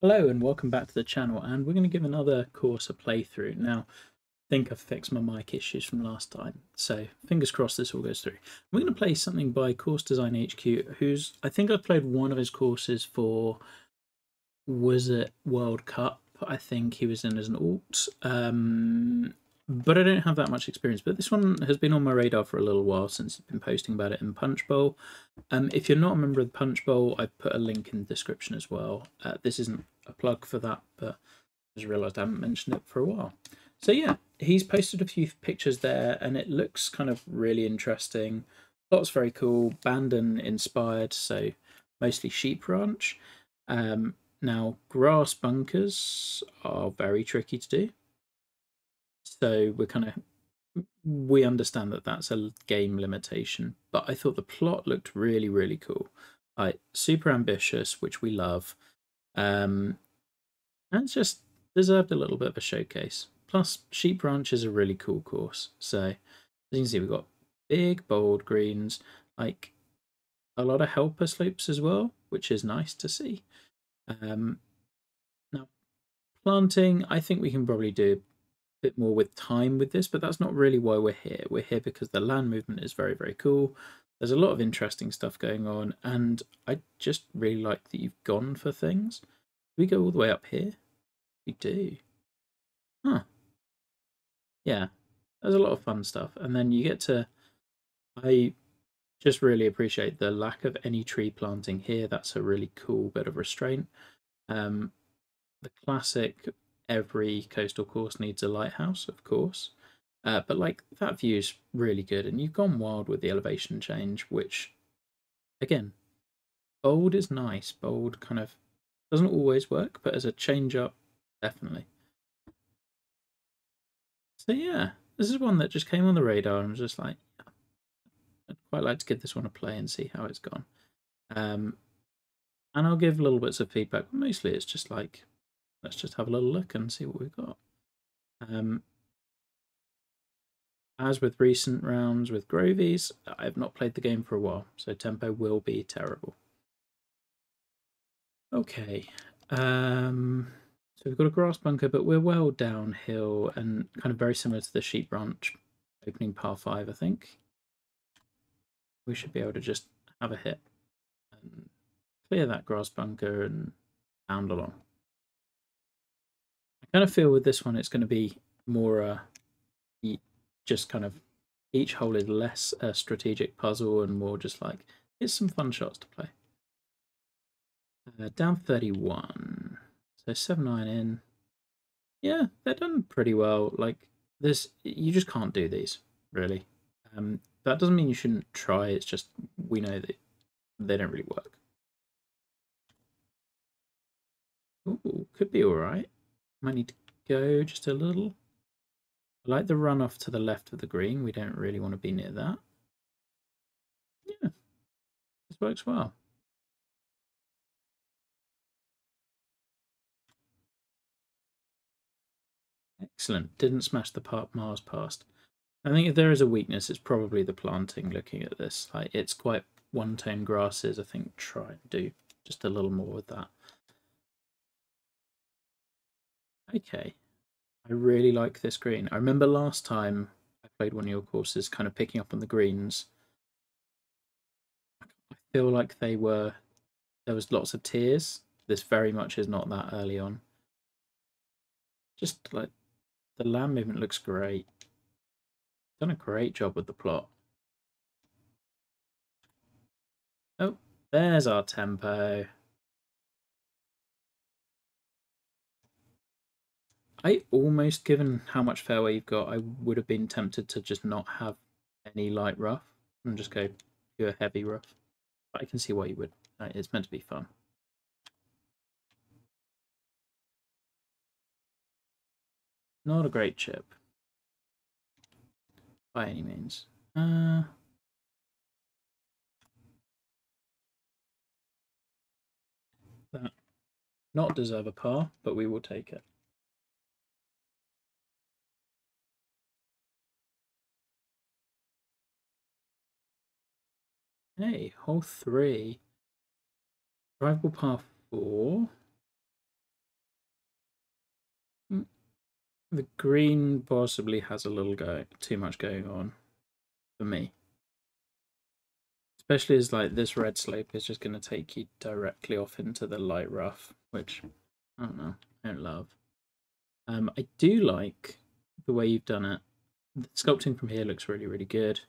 Hello and welcome back to the channel, and we're going to give another course a playthrough. Now, I think I've fixed my mic issues from last time, so fingers crossed this all goes through. We're going to play something by Course Design HQ, I think I've played one of his courses for, was it World Cup? I think he was in as an alt, but I don't have that much experience. But this one has been on my radar for a little while since I've been posting about it in Punch Bowl. If you're not a member of the Punch Bowl, I put a link in the description as well. This isn't a plug for that, but I just realised I haven't mentioned it for a while. So yeah, he's posted a few pictures there, and it looks kind of really interesting. Lots very cool, Bandon inspired, so mostly sheep ranch. Now, grass bunkers are very tricky to do, so we understand that that's a game limitation. But I thought the plot looked really, really cool, like super ambitious, which we love. And it's just deserved a little bit of a showcase. Plus, Sheep Ranch is a really cool course. So, as you can see, we've got big, bold greens, like a lot of helper slopes as well, which is nice to see. Now, planting, I think we can probably do a bit more with time with this, but that's not really why we're here. We're here because the land movement is very, very cool. There's a lot of interesting stuff going on, and I just really like that you've gone for things. Do we go all the way up here? We do. Huh. Yeah, there's a lot of fun stuff. And then you get to, I just really appreciate the lack of any tree planting here. That's a really cool bit of restraint. The classic, every coastal course needs a lighthouse, of course. But like that view is really good, and you've gone wild with the elevation change, which, again, bold is nice. Bold kind of doesn't always work, but as a change up, definitely. So yeah, this is one that just came on the radar and was just like, yeah, I'd quite like to give this one a play and see how it's gone. And I'll give little bits of feedback. Mostly it's just like, let's just have a little look and see what we've got. As with recent rounds with Grovies, I have not played the game for a while, so tempo will be terrible. Okay, so we've got a grass bunker, but we're well downhill and kind of very similar to the sheep ranch opening par 5, I think. We should be able to just have a hit and clear that grass bunker and pound along. I kind of feel with this one it's going to be more just kind of each hole is less a strategic puzzle and more just like, here's some fun shots to play. Down 31, so 7-9 in. Yeah, they're done pretty well. Like this, you just can't do these really. That doesn't mean you shouldn't try. It's just we know that they don't really work. Ooh, could be all right. Might need to go just a little. I like the runoff to the left of the green. We don't really want to be near that. Yeah, this works well. Excellent. Didn't smash the Mars past. I think if there is a weakness, it's probably the planting. Looking at this, like it's quite one-tone grasses. I think try and do just a little more with that. Okay, I really like this green. I remember last time I played one of your courses, kind of picking up on the greens. I feel like there was lots of tears. This very much is not that early on. Just like the land movement looks great. Done a great job with the plot. Oh, there's our tempo. I almost, given how much fairway you've got, I would have been tempted to just not have any light rough and just go pure heavy rough. But I can see why you would. It's meant to be fun. Not a great chip by any means. That not deserve a par, but we will take it. Hey, hole 3. Drivable par 4. The green possibly has a little too much going on for me. Especially as like this red slope is just going to take you directly off into the light rough, which I don't know, I don't love. I do like the way you've done it. The sculpting from here looks really, really good.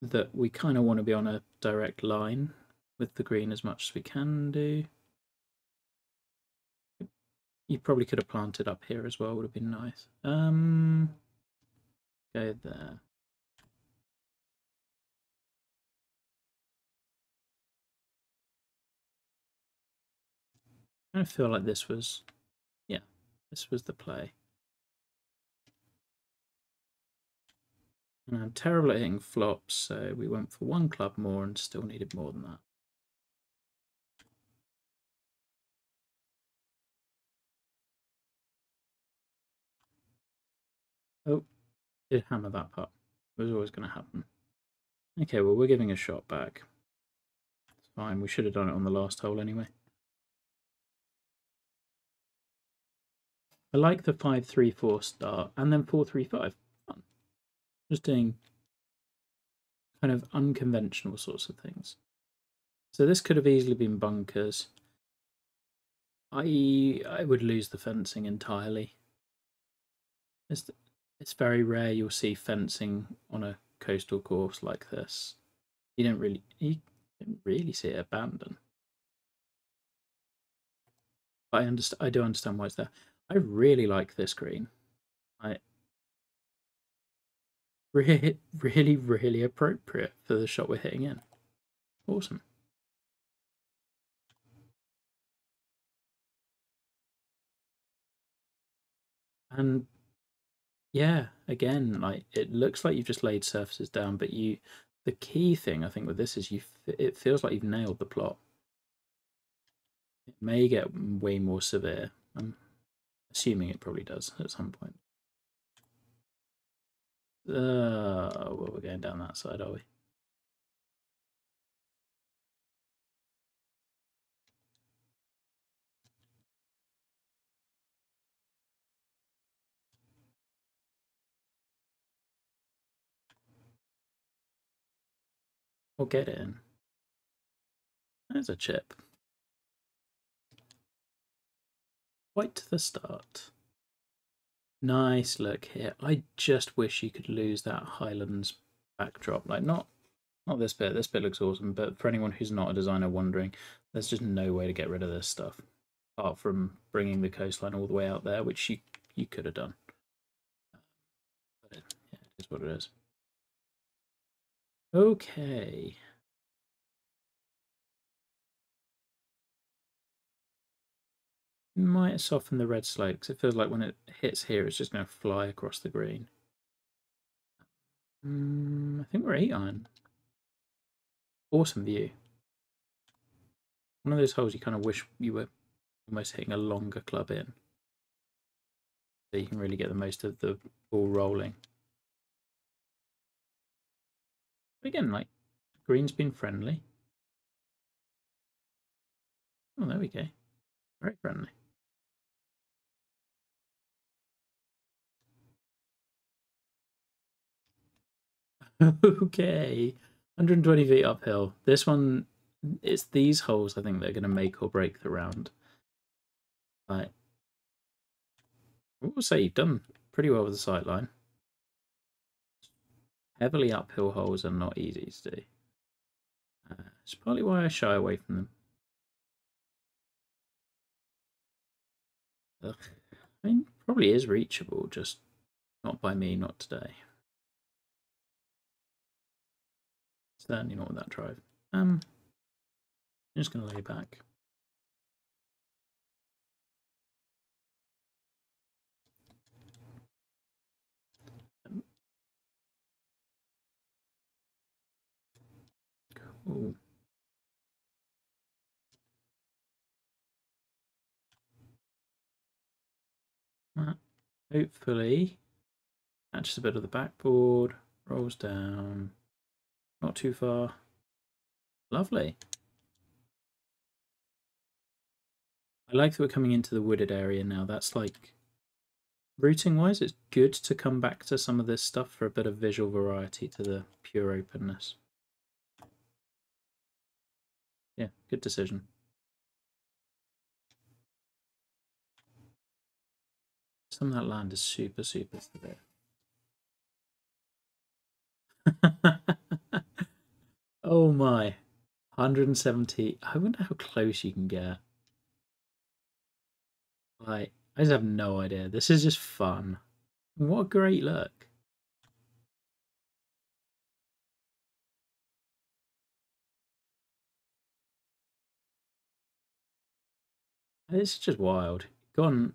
That we kind of want to be on a direct line with the green as much as we can do. You probably could have planted up here as well, would have been nice. Go there. I feel like this was, yeah, this was the play. And I'm terrible at hitting flops, so we went for one club more and still needed more than that. Oh, did hammer that putt. It was always going to happen. Okay, well, we're giving a shot back. It's fine. We should have done it on the last hole anyway. I like the 5-3-4 start and then 4-3-5. Fun. Just doing kind of unconventional sorts of things. So this could have easily been bunkers. I would lose the fencing entirely. It's very rare you'll see fencing on a coastal course like this. You don't really see it abandoned. But I do understand why it's there. I really like this green. Really, really, really appropriate for the shot we're hitting in. Awesome. And yeah, again, like it looks like you've just laid surfaces down, but the key thing I think with this is it feels like you've nailed the plot. It may get way more severe. I'm assuming it probably does at some point. Well, we're going down that side, are we? We'll get it in. There's a chip. White to the start. Nice look here. I just wish you could lose that Highlands backdrop. Like not this bit. This bit looks awesome, but for anyone who's not a designer wondering, there's just no way to get rid of this stuff apart from bringing the coastline all the way out there, which you could have done. But yeah, it is what it is. Okay. Might soften the red slope because it feels like when it hits here, it's just going to fly across the green. I think we're 8 iron. Awesome view. One of those holes you kind of wish you were almost hitting a longer club in, so you can really get the most of the ball rolling. But again, like green's been friendly. Oh, there we go. Very friendly. Okay, 120 feet uphill. This one, it's these holes I think they're going to make or break the round. Like, we'll say you've done pretty well with the sight line. Heavily uphill holes are not easy to do. It's partly why I shy away from them. Ugh. I mean, probably is reachable, just not by me, not today. Certainly not with that drive. I'm just going to lay back. Cool. That hopefully catches a bit of the backboard, rolls down, not too far. Lovely. I like that we're coming into the wooded area now. That's like routing wise, it's good to come back to some of this stuff for a bit of visual variety to the pure openness. Yeah, good decision. Some of that land is super severe. Oh my. 170. I wonder how close you can get. Like, I just have no idea. This is just fun. What a great look. It's just wild. Gone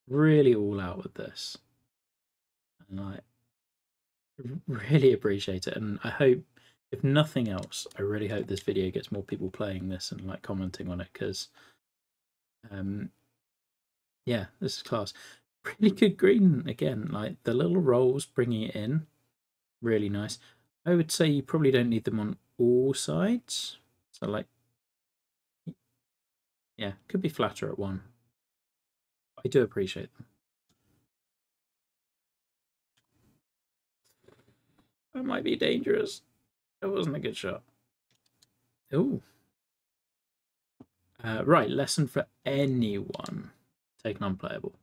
really all out with this. And like, really appreciate it. And I hope, if nothing else, I really hope this video gets more people playing this and like commenting on it, because yeah, this is class. Really good green again. Like the little rolls bringing it in, really nice. I would say you probably don't need them on all sides. So like, yeah, could be flatter at one. I do appreciate them. That might be dangerous. That wasn't a good shot. Oh. Right, lesson for anyone. Take an unplayable.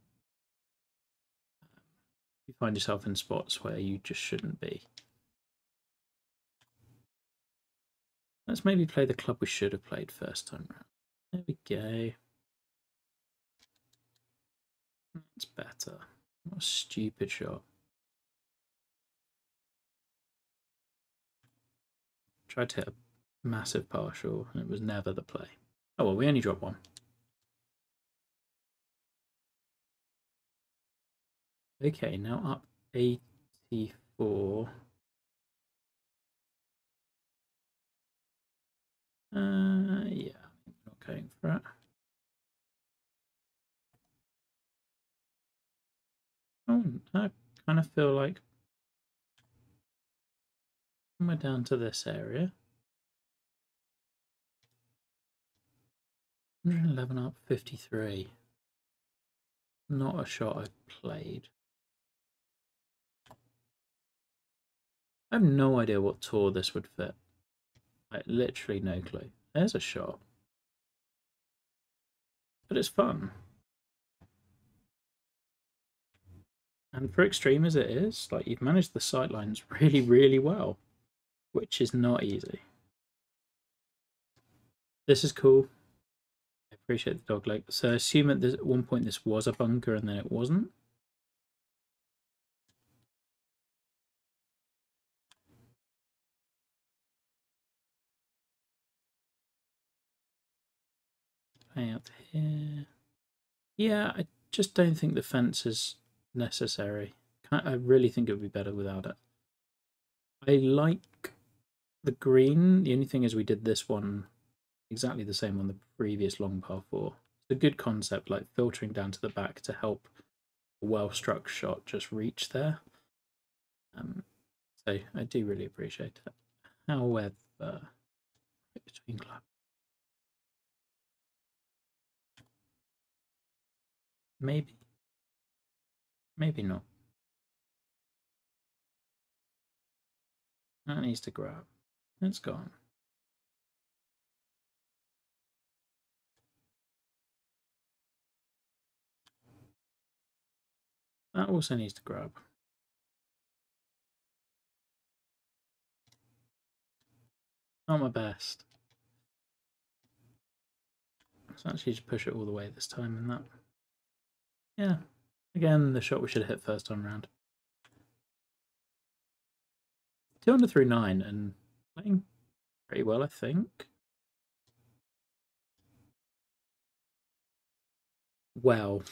You find yourself in spots where you just shouldn't be. Let's maybe play the club we should have played first time round. There we go. That's better. What a stupid shot. Tried to hit a massive partial and it was never the play. Oh well, we only dropped one. Okay, now up 84. Yeah, not going for it. Oh, I kind of feel like we're down to this area. 111 up 53. Not a shot I've played. I have no idea what tour this would fit. Like, literally no clue. There's a shot. But it's fun. And for extreme as it is, like, you've managed the sightlines really, really well, which is not easy. This is cool. I appreciate the dog leg. So assume at one point this was a bunker and then it wasn't. Playing out here. Yeah, I just don't think the fence is necessary. I really think it would be better without it. I like the green. The only thing is we did this one exactly the same on the previous long par 4. It's a good concept, like filtering down to the back to help a well-struck shot just reach there. So I do really appreciate it. However, between club. Maybe. Maybe not. That needs to grab. It's gone. That also needs to grab. Not my best. Let's actually just push it all the way this time and that. Yeah. Again, the shot we should have hit first time round. 2 under through 9 and playing pretty well, I think. Well,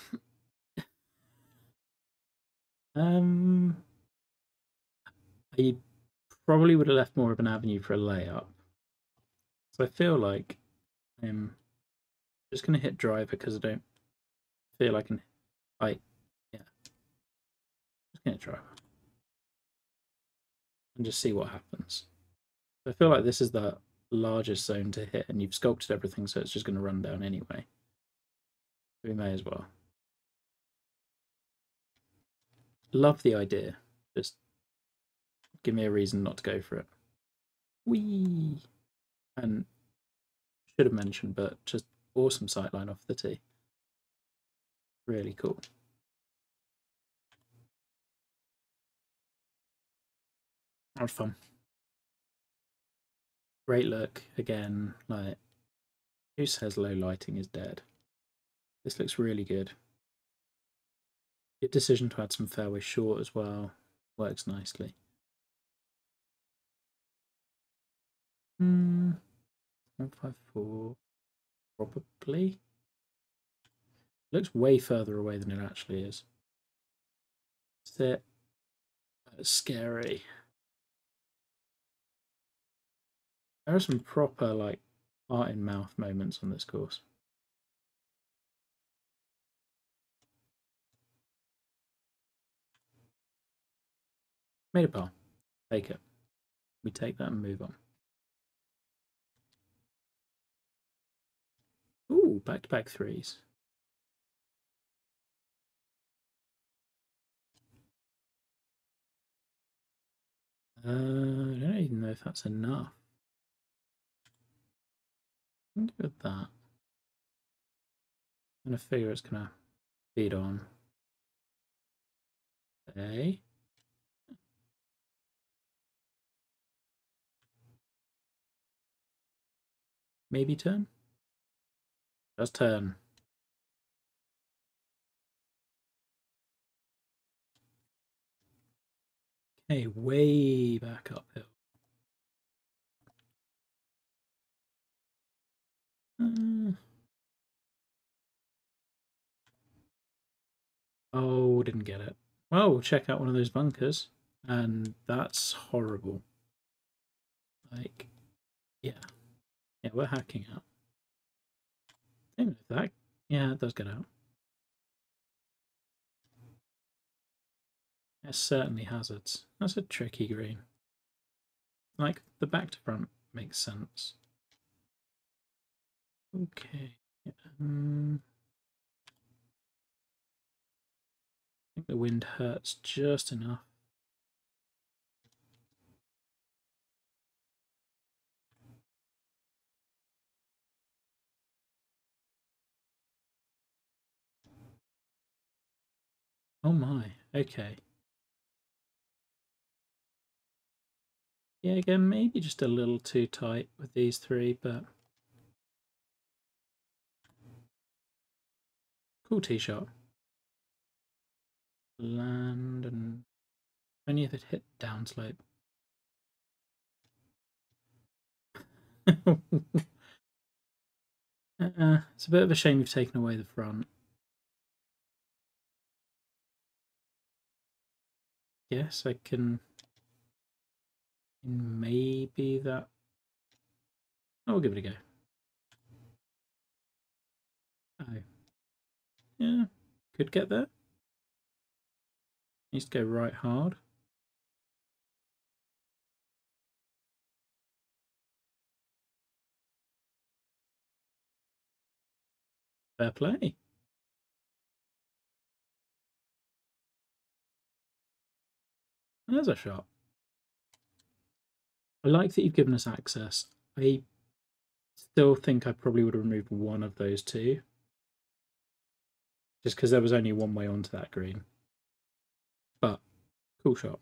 I probably would have left more of an avenue for a layup. So I feel like I'm just going to hit driver because I don't feel I can. Yeah. Just going to driver and just see what happens. I feel like this is the largest zone to hit, and you've sculpted everything, so it's just going to run down anyway. We may as well. love the idea. Just give me a reason not to go for it. Whee! And should have mentioned, but just awesome sightline off the tee. Really cool. That was fun. Great look again. Like, who says low lighting is dead? This looks really good. Good decision to add some fairway short as well. Works nicely. 154, probably. Looks way further away than it actually is. Sit. That's scary. There are some proper like heart in mouth moments on this course. Made a par. Take it. We take that and move on. Ooh, back-to-back threes. I don't even know if that's enough. I'm good with that. I'm gonna figure it's gonna feed on. Okay. Maybe turn? Just turn. Okay, way back uphill. Oh, didn't get it. Well, we'll check out one of those bunkers, and that's horrible. Like, yeah. Yeah, we're hacking out. I don't know if that. Yeah, it does get out. There's certainly hazards. That's a tricky green. Like, the back to front makes sense. Okay. I think the wind hurts just enough. Oh my, okay. Yeah, again, maybe just a little too tight with these three, but cool tee shot. Land and only if it hit downslope. It's a bit of a shame you've taken away the front. Yes, I can. Maybe that. I'll give it a go. Oh. Yeah, could get there. Needs to go right hard. Fair play. There's a shot. I like that you've given us access. I still think I probably would have removed one of those two. Just because there was only one way onto that green. But, cool shot.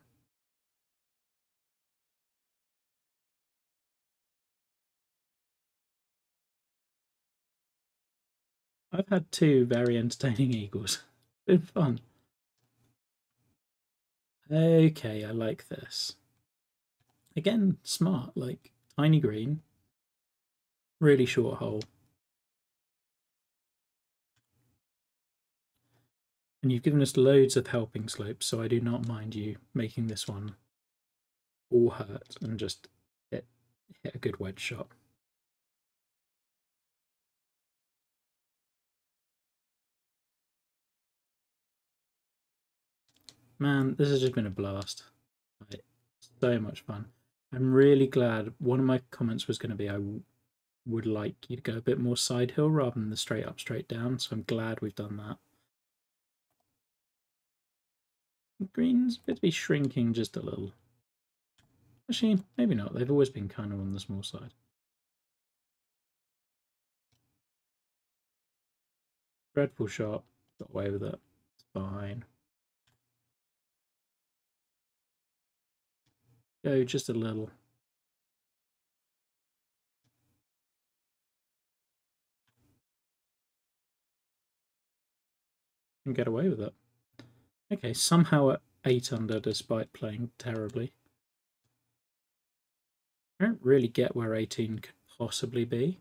I've had two very entertaining eagles. Been fun. Okay, I like this. Again, smart, like tiny green, really short hole. And you've given us loads of helping slopes, so I do not mind you making this one all hurt and just hit a good wedge shot. Man, this has just been a blast. Like, so much fun. I'm really glad. One of my comments was going to be I would like you to go a bit more side hill rather than the straight up, straight down. So I'm glad we've done that. Green's appear to be shrinking just a little. Actually, maybe not. They've always been kind of on the small side. Dreadful shot. Got away with it. It's fine. Go just a little. And get away with it. Okay, somehow at 8 under despite playing terribly. I don't really get where 18 could possibly be.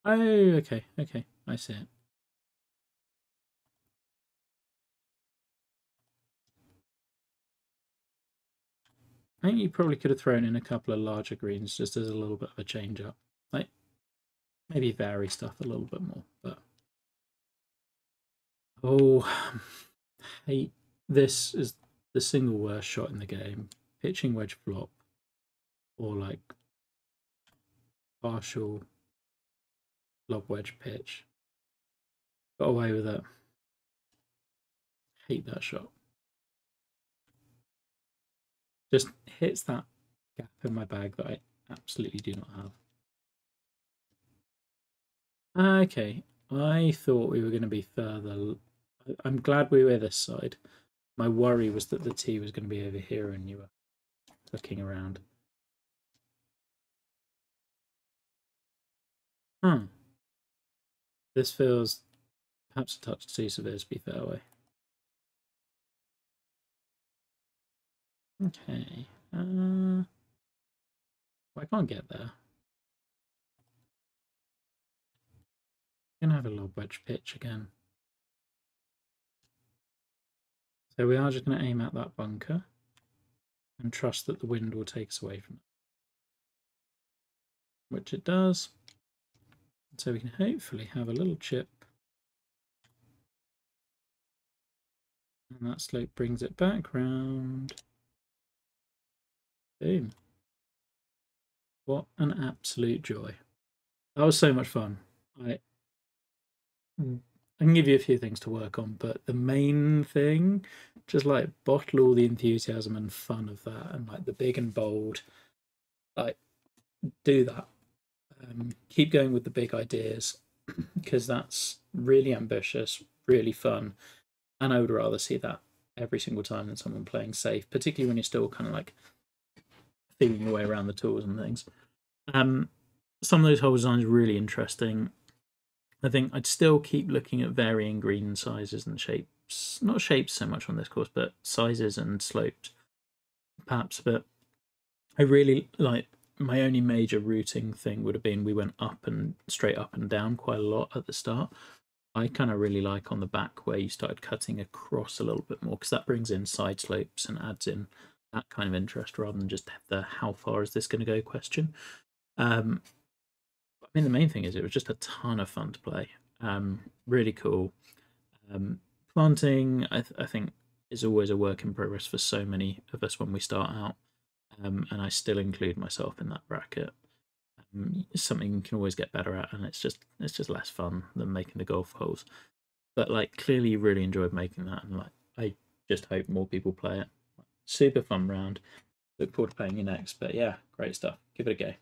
Oh, okay, I see it. I think you probably could have thrown in a couple of larger greens just as a little bit of a change up. Like, maybe vary stuff a little bit more, but... Oh, hate this is the single worst shot in the game. Pitching wedge flop, or like partial lob wedge pitch. Got away with it. Hate that shot. Just hits that gap in my bag that I absolutely do not have. Okay, I thought we were going to be further. I'm glad we were this side. My worry was that the tee was going to be over here and you were looking around. This feels perhaps a touch too severe to be fairway. Okay. Well, I can't get there. I'm going to have a lob wedge pitch again. So we are just going to aim at that bunker and trust that the wind will take us away from it. Which it does. So we can hopefully have a little chip. And that slope brings it back round. Boom. What an absolute joy. That was so much fun. I can give you a few things to work on, but the main thing, just like bottle all the enthusiasm and fun of that, and like the big and bold, like do that. Keep going with the big ideas, because that's really ambitious, really fun, and I would rather see that every single time than someone playing safe, particularly when you're still kind of like feeling your way around the tools and things. Some of those hole designs are really interesting. I think I'd still keep looking at varying green sizes and shapes. Not shapes so much on this course, but sizes and slopes, perhaps. But I really like, my only major routing thing would have been we went up and straight up and down quite a lot at the start. I kind of really like on the back where you started cutting across a little bit more, because that brings in side slopes and adds in that kind of interest rather than just the how far is this going to go question. I mean, the main thing is it was just a ton of fun to play. Really cool. Planting, I think, is always a work in progress for so many of us when we start out, and I still include myself in that bracket. It's something you can always get better at, and it's just less fun than making the golf holes. But like, clearly you really enjoyed making that, and like, I just hope more people play it. Super fun round. Look forward to playing you next. But yeah, great stuff. Give it a go.